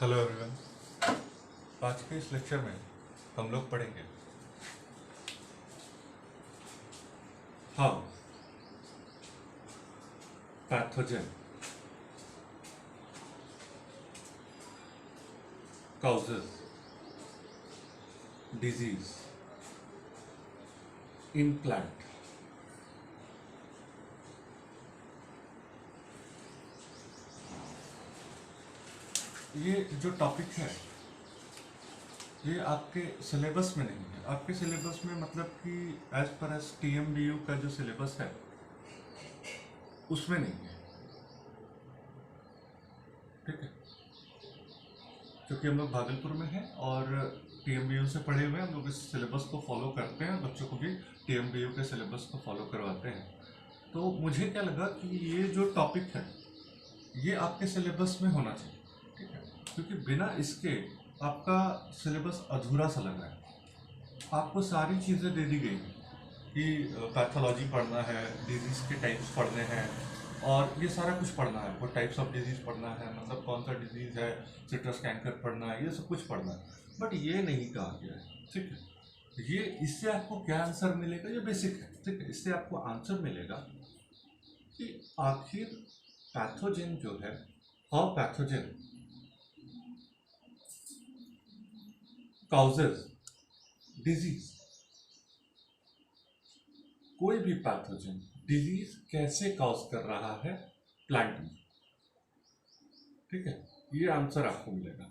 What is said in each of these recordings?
Hello everyone. आज के इस लेक्चर में हम लोग पढ़ेंगे how pathogen causes disease in plant। ये जो टॉपिक है ये आपके सिलेबस में नहीं है। आपके सिलेबस में मतलब कि एज पर एज TMBU का जो सिलेबस है उसमें नहीं है, ठीक है। क्योंकि हम लोग भागलपुर में हैं और TMBU से पढ़े हुए हम लोग इस सिलेबस को फॉलो करते हैं, बच्चों को भी TMBU के सिलेबस को फॉलो करवाते हैं। तो मुझे क्या लगा कि ये जो टॉपिक है ये आपके सिलेबस में होना चाहिए, ठीक है। क्योंकि बिना इसके आपका सिलेबस अधूरा सा लग रहा है। आपको सारी चीज़ें दे दी गई कि पैथोलॉजी पढ़ना है, डिजीज़ के टाइप्स पढ़ने हैं और ये सारा कुछ पढ़ना है। आपको टाइप्स ऑफ डिजीज़ पढ़ना है, मतलब कौन सा डिजीज़ है, सिट्रस कैंकर पढ़ना है, ये सब कुछ पढ़ना है। बट ये नहीं कहा गया है, ठीक है। ये इससे आपको क्या आंसर मिलेगा, ये बेसिक है, ठीक है। इससे आपको आंसर मिलेगा कि आखिर पैथोजन जो है, हाउ पैथोजन causes disease। कोई भी पैथोजन डिजीज कैसे कॉज कर रहा है प्लांट में, ठीक है। ये आंसर आपको मिलेगा।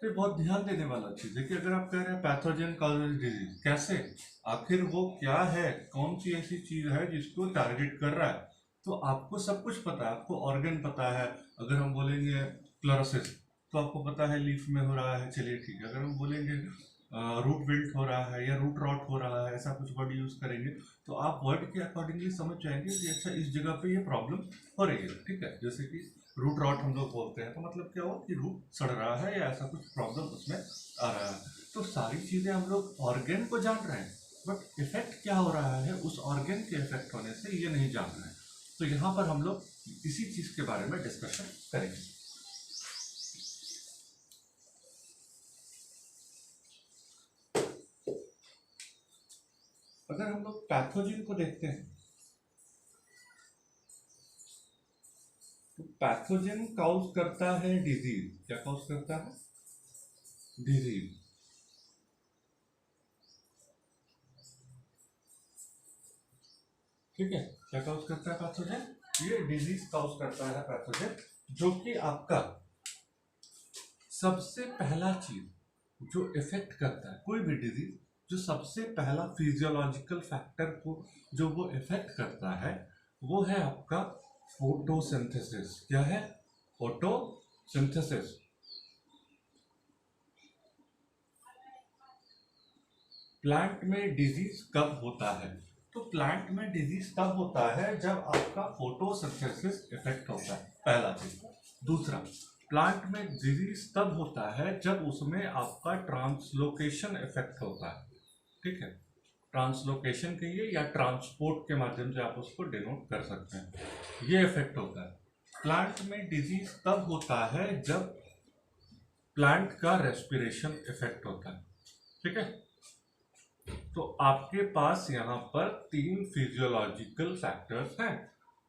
तो ये बहुत ध्यान देने वाला चीज है कि अगर आप कह रहे हैं पैथोजन कॉजेज डिजीज, कैसे, आखिर वो क्या है, कौन सी ऐसी चीज है जिसको टारगेट कर रहा है। तो आपको सब कुछ पता है, आपको ऑर्गन पता है। अगर हम बोलेंगे क्लोरोसिस तो आपको पता है लीफ में हो रहा है, चलिए ठीक है। अगर हम बोलेंगे रूट विल्ट हो रहा है या रूट रॉट हो रहा है, ऐसा कुछ वर्ड यूज करेंगे तो आप वर्ड के अकॉर्डिंगली समझ जाएंगे कि अच्छा इस जगह पे ये प्रॉब्लम हो रही है, ठीक है। जैसे कि रूट रॉट हम लोग बोलते हैं तो मतलब क्या हुआ कि रूट सड़ रहा है या ऐसा कुछ प्रॉब्लम उसमें आ रहा है। तो सारी चीजें हम लोग ऑर्गन को जान रहे हैं, बट इफेक्ट क्या हो रहा है उस ऑर्गन के इफेक्ट होने से ये नहीं जान रहे हैं। तो यहाँ पर हम लोग इसी चीज के बारे में डिस्कशन करेंगे। अगर हम लोग पैथोजन को देखते हैं तो पैथोजन कॉज करता है डिजीज। क्या कॉज करता है? डिजीज। ठीक है, क्या कॉज करता है पैथोजन? ये डिजीज कॉज करता है पैथोजन, जो कि आपका सबसे पहला चीज जो इफेक्ट करता है कोई भी डिजीज, जो सबसे पहला फिजियोलॉजिकल फैक्टर को जो वो इफेक्ट करता है वो है आपका फोटोसिंथेसिस। क्या है? फोटोसिंथेसिस। प्लांट में डिजीज कब होता है? तो प्लांट में डिजीज तब होता है जब आपका फोटोसिंथेसिस इफेक्ट होता है, पहला चीज। दूसरा, प्लांट में डिजीज तब होता है जब उसमें आपका ट्रांसलोकेशन इफेक्ट होता है, ठीक है। ट्रांसलोकेशन कहिए या ट्रांसपोर्ट के माध्यम से आप उसको डिनोट कर सकते हैं, ये इफेक्ट होता है। प्लांट में डिजीज तब होता है जब प्लांट का रेस्पिरेशन इफेक्ट होता है, ठीक है। तो आपके पास यहाँ पर 3 फिजियोलॉजिकल फैक्टर्स हैं।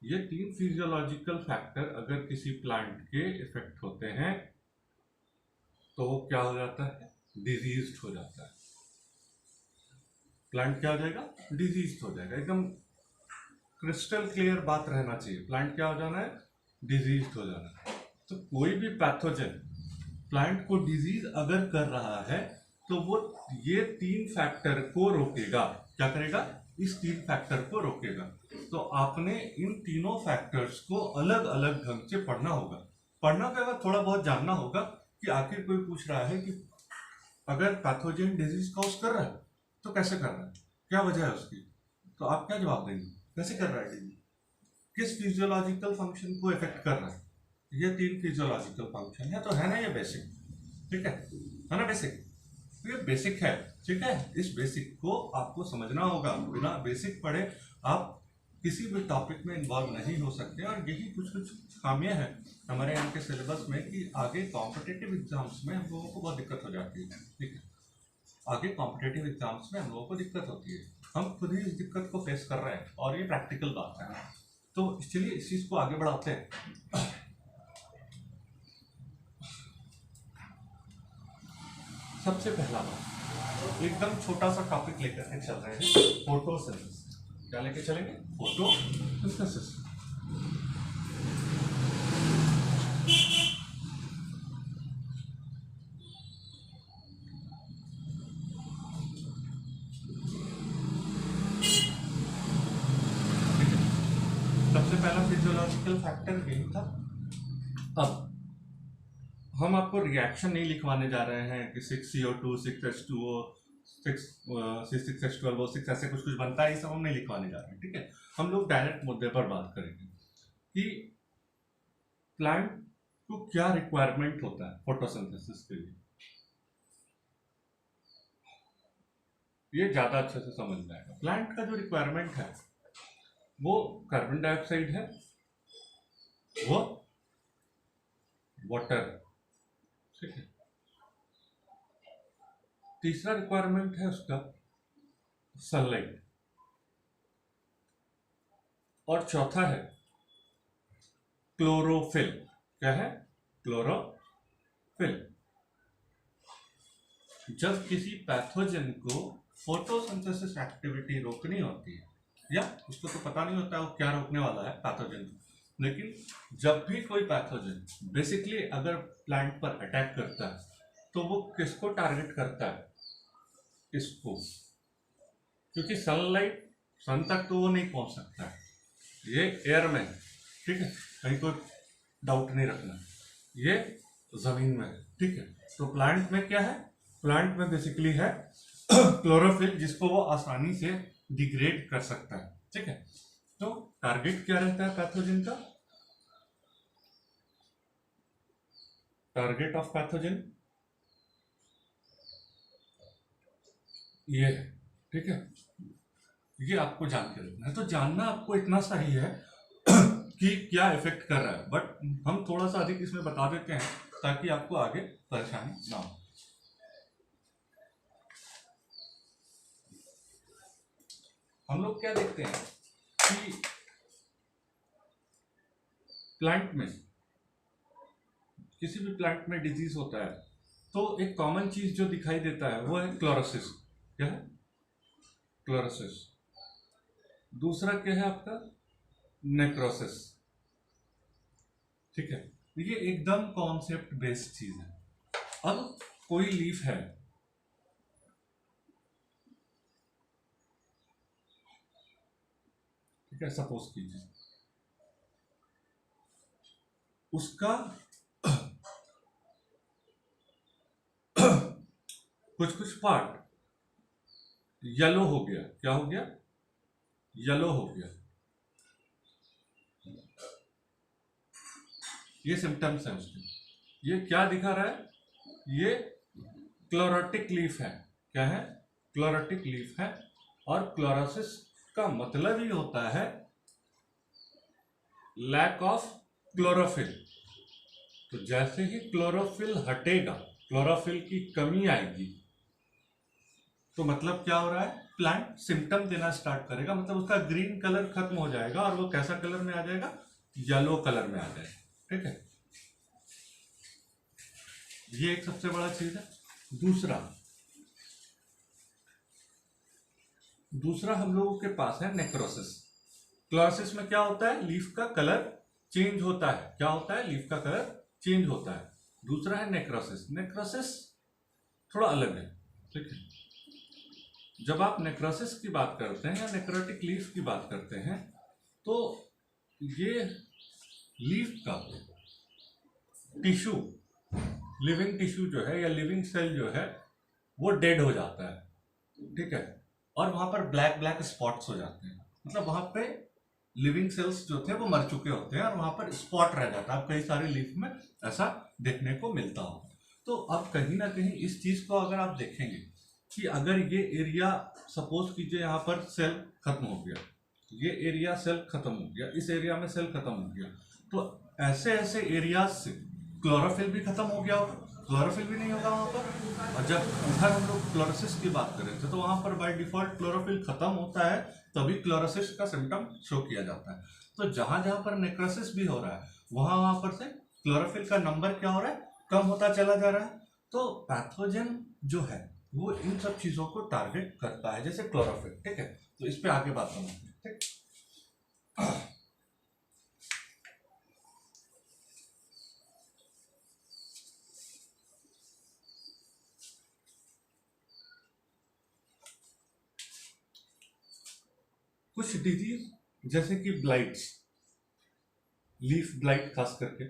ये 3 फिजियोलॉजिकल फैक्टर अगर किसी प्लांट के इफेक्ट होते हैं तो वो क्या हो जाता है? डिजीज हो जाता है। प्लांट क्या हो जाएगा? डिजीज हो जाएगा। एकदम क्रिस्टल क्लियर बात रहना चाहिए। प्लांट क्या हो जाना है? डिजीज हो जाना है। तो कोई भी पैथोजन प्लांट को डिजीज अगर कर रहा है तो वो ये 3 फैक्टर को रोकेगा। क्या करेगा? इस 3 फैक्टर को रोकेगा। तो आपने इन तीनों फैक्टर्स को अलग अलग ढंग से पढ़ना होगा। पढ़ना के बाद थोड़ा बहुत जानना होगा कि आखिर कोई पूछ रहा है कि अगर पैथोजन डिजीज कॉज कर रहा है तो कैसे कर रहा है, क्या वजह है उसकी, तो आप क्या जवाब देंगे? कैसे कर रहा है डिजीज, किस फिजियोलॉजिकल फंक्शन को इफेक्ट कर रहा है? ये 3 फिजियोलॉजिकल फंक्शन है। तो है ना ये बेसिक, ठीक है ना बेसिक। तो ये बेसिक है, ठीक है। इस बेसिक को आपको समझना होगा। बिना बेसिक पढ़े आप किसी भी टॉपिक में इन्वॉल्व नहीं हो सकते। और यही कुछ कुछ खामियां हैं हमारे यहाँ के सिलेबस में कि आगे कॉम्पिटिटिव एग्जाम्स में हम लोगों को बहुत दिक्कत हो जाती है। ठीक है, आगे कॉम्पिटिटिव एग्जाम्स में हम लोगों को दिक्कत होती है, हम खुद ही इस दिक्कत को फेस कर रहे हैं और ये प्रैक्टिकल बात है। तो चलिए इस चीज़ को आगे बढ़ाते हैं। सबसे पहला बात, एकदम छोटा सा टॉपिक लेकर के चल रहे हैं, फोटोसिंथेसिस। क्या लेके चलेंगे? फोटोसिंथेसिस। सबसे पहला फिजियोलॉजिकल फैक्टर यही था। अब हम आपको रिएक्शन नहीं लिखवाने जा रहे हैं कि 6CO2 6H2O 6H12O 6 ऐसे कुछ कुछ बनता है, ये सब हम नहीं लिखवाने जा रहे हैं। ठीक है, हम लोग डायरेक्ट मुद्दे पर बात करेंगे कि प्लांट को क्या रिक्वायरमेंट होता है फोटोसिंथेसिस के लिए। ये ज्यादा अच्छे से समझ में आएगा। प्लांट का जो रिक्वायरमेंट है वो कार्बन डाइऑक्साइड है, वो वाटर। ठीक है, तीसरा रिक्वायरमेंट है उसका सनलाइट, और चौथा है क्लोरोफिल। क्या है? क्लोरोफिल। जब किसी पैथोजन को फोटोसिंथेसिस एक्टिविटी रोकनी होती है, या उसको तो पता नहीं होता है वो क्या रोकने वाला है पैथोजन को, लेकिन जब भी कोई पैथोजन बेसिकली अगर प्लांट पर अटैक करता है तो वो किसको टारगेट करता है? इसको, क्योंकि सनलाइट सन तक तो वो नहीं पहुंच सकता है, ये एयर में। ठीक है, कहीं कोई डाउट नहीं रखना, ये जमीन में है। ठीक है, तो प्लांट में क्या है? प्लांट में बेसिकली है क्लोरोफिल, जिसको वो आसानी से डिग्रेड कर सकता है। ठीक है, तो टारगेट क्या रहता है पैथोजन का? टारगेट ऑफ पैथोजन ये है। ठीक है, ये आपको जान के रखना है। तो जानना आपको इतना सा ही है कि क्या इफेक्ट कर रहा है, बट हम थोड़ा सा अधिक इसमें बता देते हैं ताकि आपको आगे परेशानी ना हो। हम लोग क्या देखते हैं कि प्लांट में, किसी भी प्लांट में डिजीज होता है तो एक कॉमन चीज जो दिखाई देता है वो है क्लोरोसिस। क्या है? क्लोरोसिस। दूसरा क्या है आपका? नेक्रोसिस। ठीक है, ये एकदम कॉन्सेप्ट बेस्ड चीज है। अब कोई लीफ है, ठीक है, सपोज कीजिए उसका कुछ कुछ पार्ट येलो हो गया। क्या हो गया? येलो हो गया। ये सिम्टम्स है उसके। ये क्या दिखा रहा है? ये क्लोरोटिक लीफ है। क्या है? क्लोरोटिक लीफ है। और क्लोरोसिस का मतलब ही होता है लैक ऑफ क्लोरोफिल। तो जैसे ही क्लोरोफिल हटेगा, क्लोरोफिल की कमी आएगी, तो मतलब क्या हो रहा है? प्लांट सिम्टम देना स्टार्ट करेगा, मतलब उसका ग्रीन कलर खत्म हो जाएगा और वो कैसा कलर में आ जाएगा? येलो कलर में आ जाएगा। ठीक है, ये एक सबसे बड़ा चीज है। दूसरा हम लोगों के पास है नेक्रोसिस। क्लोरोसिस में क्या होता है? लीफ का कलर चेंज होता है। क्या होता है? लीफ का कलर चेंज होता है। दूसरा है नेक्रोसिस। नेक्रोसिस थोड़ा अलग है। ठीक है, जब आप नेक्रोसिस की बात करते हैं या नेक्रोटिक लीफ की बात करते हैं तो ये लीफ का टिश्यू, लिविंग टिश्यू जो है या लिविंग सेल जो है वो डेड हो जाता है। ठीक है, और वहां पर ब्लैक ब्लैक स्पॉट्स हो जाते हैं, मतलब वहां पे लिविंग सेल्स जो थे वो मर चुके होते हैं और वहां पर स्पॉट रह जाता है। अब कई सारे लीफ में ऐसा देखने को मिलता होगा। तो अब कहीं ना कहीं इस चीज को अगर आप देखेंगे कि अगर ये एरिया, सपोज कीजिए यहाँ पर सेल खत्म हो गया, ये एरिया सेल खत्म हो गया, इस एरिया में सेल खत्म हो गया, तो ऐसे ऐसे एरियाज से क्लोरोफिल भी खत्म हो गया होगा, क्लोरोफिल भी नहीं होगा वहां पर। और जब उधर हम लोग क्लोरोसिस की बात कर रहे थे तो वहां पर बाय डिफॉल्ट क्लोरोफिल खत्म होता है, तभी क्लोरोसिस का सिम्टम शो किया जाता है। तो जहां जहां पर नेक्रोसिस भी हो रहा है वहां पर से क्लोरोफिल का नंबर क्या हो रहा है, कम होता चला जा रहा है। तो पैथोजन जो है वो इन सब चीजों को टारगेट करता है, जैसे क्लोरोफिल। ठीक है, तो इस पे आगे बात करते हैं। ठीक, कुछ डिजीज जैसे कि ब्लाइट्स, लीफ ब्लाइट खास करके,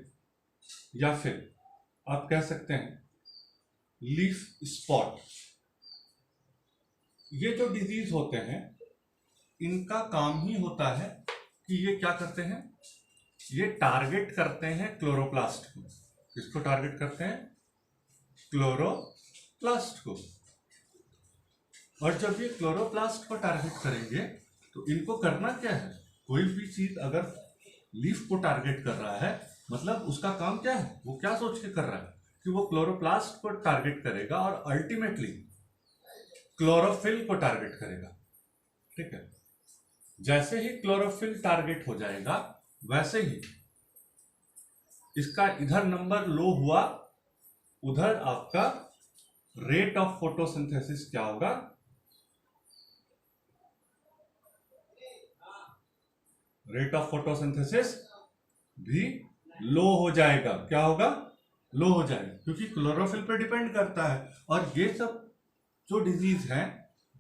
या फिर आप कह सकते हैं लीफ स्पॉट, ये जो डिजीज होते हैं इनका काम ही होता है कि ये क्या करते हैं, ये टारगेट करते हैं क्लोरोप्लास्ट को। किसको टारगेट करते हैं, क्लोरोप्लास्ट को। और जब ये क्लोरोप्लास्ट को टारगेट करेंगे तो इनको करना क्या है, कोई भी चीज अगर लीफ को टारगेट कर रहा है मतलब उसका काम क्या है, वो क्या सोच के कर रहा है कि वो क्लोरोप्लास्ट को टारगेट करेगा और अल्टीमेटली क्लोरोफिल को टारगेट करेगा। ठीक है, जैसे ही क्लोरोफिल टारगेट हो जाएगा वैसे ही इसका इधर नंबर लो हुआ, उधर आपका रेट ऑफ फोटोसिंथेसिस क्या होगा, रेट ऑफ फोटोसिंथेसिस भी लो हो जाएगा। क्या होगा, लो हो जाएगा, क्योंकि क्लोरोफिल पे डिपेंड करता है। और ये सब जो डिजीज है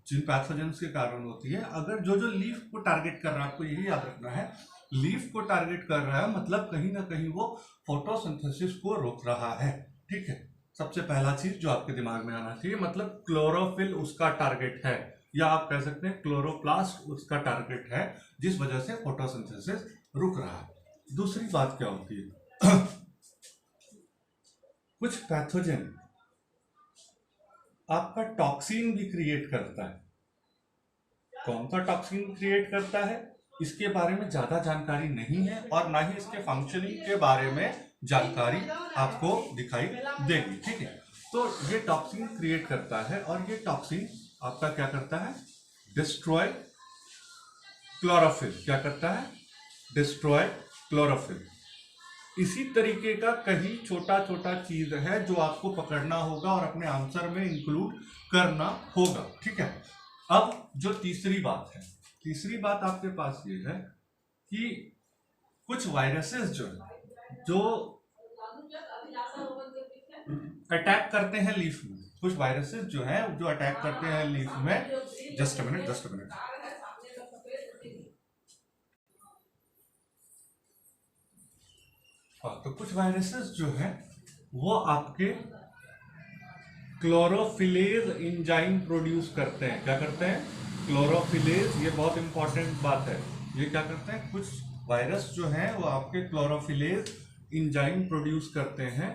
जिन पैथोजेंस के कारण होती है, अगर जो जो लीफ को टारगेट कर रहा है, आपको यही याद रखना है, लीफ को टारगेट कर रहा है मतलब कहीं ना कहीं वो फोटोसिंथेसिस को रोक रहा है। ठीक है, सबसे पहला चीज जो आपके दिमाग में आना चाहिए, मतलब क्लोरोफिल उसका टारगेट है, या आप कह सकते हैं क्लोरोप्लास्ट उसका टारगेट है, जिस वजह से फोटोसिंथेसिस रुक रहा है। दूसरी बात क्या होती है कुछ पैथोजन आपका टॉक्सिन भी क्रिएट करता है। कौन सा टॉक्सिन क्रिएट करता है इसके बारे में ज्यादा जानकारी नहीं है, और ना ही इसके फंक्शनिंग के बारे में जानकारी आपको दिखाई देगी। ठीक है, तो ये टॉक्सिन क्रिएट करता है, और ये टॉक्सिन आपका क्या करता है, डिस्ट्रॉय क्लोरोफिल। क्या करता है, डिस्ट्रॉय क्लोरोफिल। इसी तरीके का कहीं छोटा छोटा चीज है जो आपको पकड़ना होगा और अपने आंसर में इंक्लूड करना होगा। ठीक है, अब जो तीसरी बात है, तीसरी बात आपके पास ये है कि कुछ वायरसेस जो है जो अटैक करते हैं लीफ में, कुछ वायरसेस जो है जो अटैक करते हैं लीफ में। Just a minute. हाँ, तो कुछ वायरसेस जो है वो आपके क्लोरोफिलेज एंजाइम प्रोड्यूस करते हैं। क्या करते हैं, क्लोरोफिलेज, ये बहुत इंपॉर्टेंट बात है। ये क्या करते हैं, कुछ वायरस जो हैं वो आपके क्लोरोफिलेज एंजाइम प्रोड्यूस करते हैं।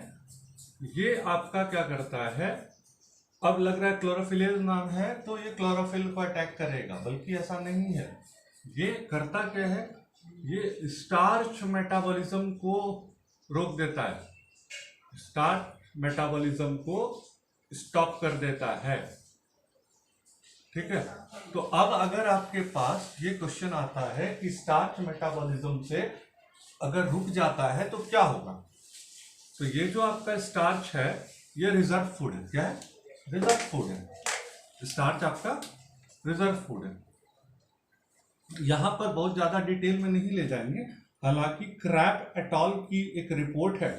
ये आपका क्या करता है, अब लग रहा है क्लोरोफिलेज नाम है तो ये क्लोरोफिल को अटैक करेगा, बल्कि ऐसा नहीं है। ये करता क्या है, ये स्टार्च मेटाबॉलिज्म को रोक देता है, स्टार्च मेटाबॉलिज्म को स्टॉप कर देता है। ठीक है, तो अब अगर आपके पास ये क्वेश्चन आता है कि स्टार्च मेटाबॉलिज्म से अगर रुक जाता है तो क्या होगा, तो ये जो आपका स्टार्च है ये रिजर्व फूड है। क्या है, रिजर्व फूड है। स्टार्च आपका रिजर्व फूड है। यहां पर बहुत ज्यादा डिटेल में नहीं ले जाएंगे, हालांकि क्रैप एट ऑल की एक रिपोर्ट है,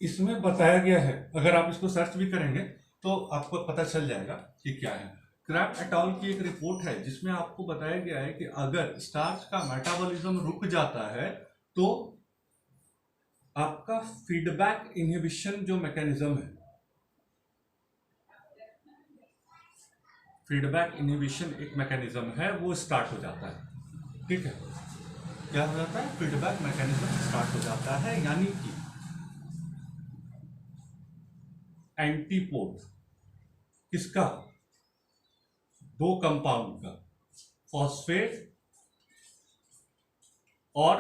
इसमें बताया गया है, अगर आप इसको सर्च भी करेंगे तो आपको पता चल जाएगा कि क्या है। क्रैप एट ऑल की एक रिपोर्ट है जिसमें आपको बताया गया है कि अगर स्टार्च का मेटाबॉलिज्म रुक जाता है तो आपका फीडबैक इनहिबिशन जो मैकेनिज्म है, फीडबैक इनहिबिशन एक मैकेनिज्म है, वो स्टार्ट हो जाता है। ठीक है, क्या हो जाता है, फीडबैक मैकेनिज्म स्टार्ट हो जाता है, यानी कि एंटीपोड किसका, दो कंपाउंड का, फॉस्फेट और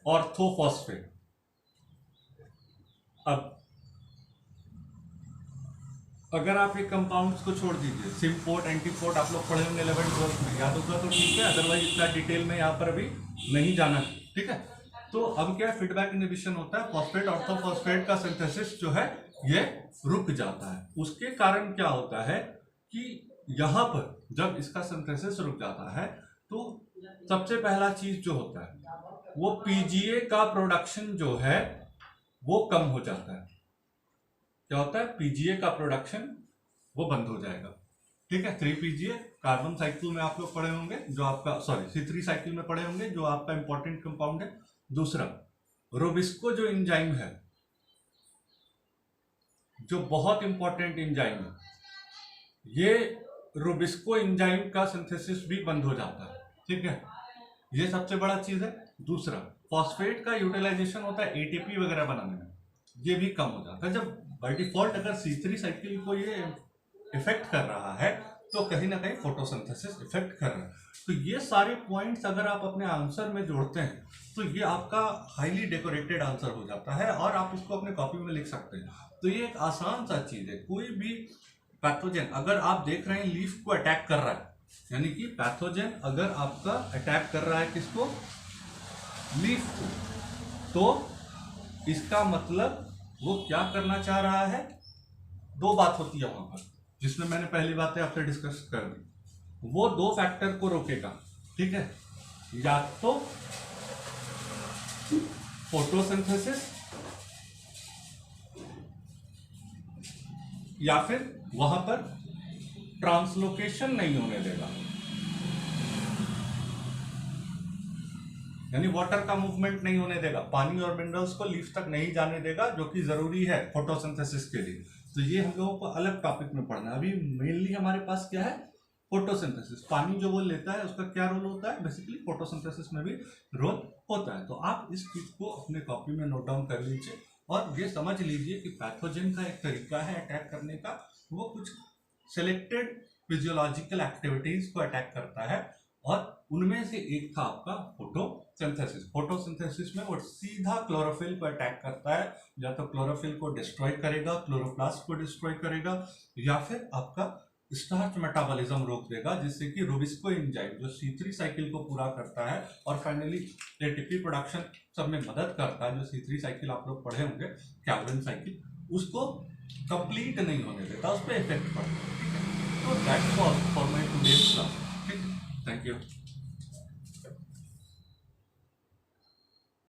ऑर्थोफॉस्फेट। अब अगर आप ये कंपाउंड्स को छोड़ दीजिए, सिम्पोर्ट एंटीपोर्ट आप लोग पढ़े होंगे 11th-12th में, याद होगा तो ठीक है, अदरवाइज इतना डिटेल में यहाँ पर अभी नहीं जाना है, ठीक है। तो अब क्या फीडबैक इनहिबिशन होता है, फॉस्फेट ऑर्थोफॉस्फेट का सिंथेसिस जो है ये रुक जाता है। उसके कारण क्या होता है कि यहाँ पर जब इसका सिंथेसिस रुक जाता है तो सबसे पहला चीज जो होता है वो पीजीए का प्रोडक्शन जो है वो कम हो जाता है। क्या होता है, पीजीए का प्रोडक्शन वो बंद हो जाएगा, ठीक है। 3 पीजीए कार्बन साइकिल में आप लोग पढ़े होंगे, जो आपका C3 साइकिल में पढ़े होंगे, जो आपका इंपॉर्टेंट कंपाउंड है। दूसरा रोबिस्को जो एंजाइम है, जो बहुत इंपॉर्टेंट एंजाइम है, ये रोबिस्को एंजाइम का सिंथेसिस भी बंद हो जाता है, ठीक है। ये सबसे बड़ा चीज है। दूसरा फॉस्फेट का यूटिलाइजेशन होता है एटीपी वगैरह बनाने में, ये भी कम हो जाता है। जब बाय डिफॉल्ट अगर C3 साइकिल को ये इफेक्ट कर रहा है तो कहीं ना कहीं फोटोसिंथेसिस इफेक्ट कर रहा है। तो ये सारे पॉइंट्स अगर आप अपने आंसर में जोड़ते हैं तो ये आपका हाईली डेकोरेटेड आंसर हो जाता है और आप इसको अपने कॉपी में लिख सकते हैं। तो ये एक आसान सा चीज है। कोई भी पैथोजन अगर आप देख रहे हैं लीफ को अटैक कर रहा है, यानी कि पैथोजन अगर आपका अटैक कर रहा है किसको, लीफ को, तो इसका मतलब वो क्या करना चाह रहा है। दो बात होती है वहां पर, जिसमें मैंने पहली बातें आपसे डिस्कस कर दी। वो दो फैक्टर को रोकेगा, ठीक है, या तो फोटोसिंथेसिस या फिर वहां पर ट्रांसलोकेशन नहीं होने देगा, यानी वाटर का मूवमेंट नहीं होने देगा, पानी और मिनरल्स को लीफ तक नहीं जाने देगा, जो कि जरूरी है फोटोसिंथेसिस के लिए। तो ये हम लोगों को अलग टॉपिक में पढ़ना है। अभी मेनली हमारे पास क्या है, फोटोसिंथेसिस। पानी जो वो लेता है उसका क्या रोल होता है, बेसिकली फोटोसिंथेसिस में भी रोल होता है। तो आप इस चीज को अपने कॉपी में नोट डाउन कर लीजिए और ये समझ लीजिए कि पैथोजन का एक तरीका है अटैक करने का, वो कुछ सिलेक्टेड फिजियोलॉजिकल एक्टिविटीज को अटैक करता है और उनमें से एक था आपका फोटोसिंथेसिस। फोटोसिंथेसिस में वो सीधा क्लोरोफिल को अटैक करता है, या तो क्लोरोफिल को डिस्ट्रॉय करेगा, क्लोरोप्लास्ट को डिस्ट्रॉय करेगा, या फिर आपका स्टार्च मेटाबॉलिज्म रोक देगा, जिससे कि रोबिस्को एंजाइम जो C3 साइकिल को पूरा करता है और फाइनली एटीपी प्रोडक्शन सब में मदद करता है, जो C3 साइकिल आप लोग पढ़े होंगे, कैल्विन साइकिल, उसको कंप्लीट नहीं होने देता, उस पर इफेक्ट पड़ता है। तो that's all for my today's class. Thank you.